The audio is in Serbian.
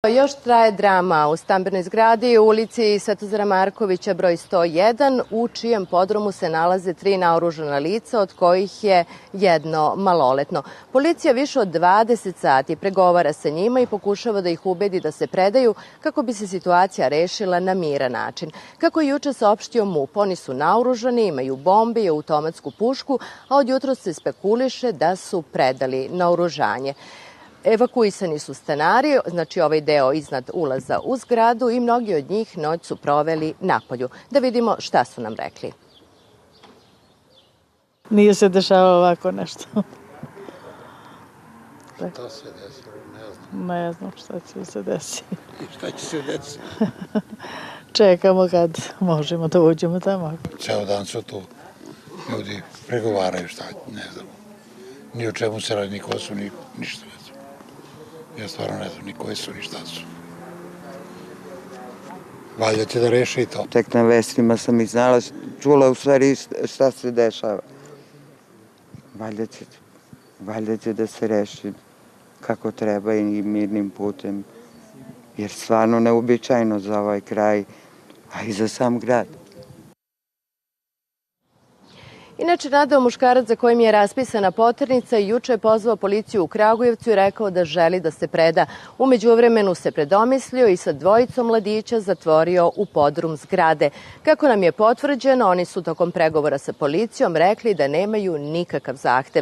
Još traje drama u stambenoj zgradi u ulici Svetozara Markovića broj 101, u čijem podrumu se nalaze 3 naoružana lica, od kojih je jedno maloletno. Policija više od 20 sati pregovara sa njima i pokušava da ih ubedi da se predaju kako bi se situacija rešila na miran način. Kako je juče saopštio MUP, oni su naoružani, imaju bombe i automatsku pušku, a od jutros se spekuliše da su predali naoružanje. Evakuisani su stanari, znači ovaj deo iznad ulaza u zgradu, i mnogi od njih noć su proveli napolju. Da vidimo šta su nam rekli. Nije se dešavalo ovako nešto. Šta se desilo, ne znam. Ne znam šta će se desiti. I šta će se desiti? Čekamo kad možemo da uđemo tamo. Ceo dan su tu ljudi pregovaraju, šta, ne znam. Ni o čemu se radi, ni ko su, ni ništa ne znam. Ja stvarno ne znam ni koji su, ni šta su. Valjda će da reši i to. Tek na vestima sam ih znala, čula u stvari šta se dešava. Valjda će da se reši kako treba i mirnim putem. Jer stvarno neuobičajeno za ovaj kraj, a i za sam grad. Inače, Nadeo muškarac za kojim je raspisana poternica juče je pozvao policiju u Kragujevcu i rekao da želi da se preda. U međuvremenu se predomislio i sa 2 mladića zatvorio u podrum zgrade. Kako nam je potvrđeno, oni su tokom pregovora sa policijom rekli da nemaju nikakav zahtev.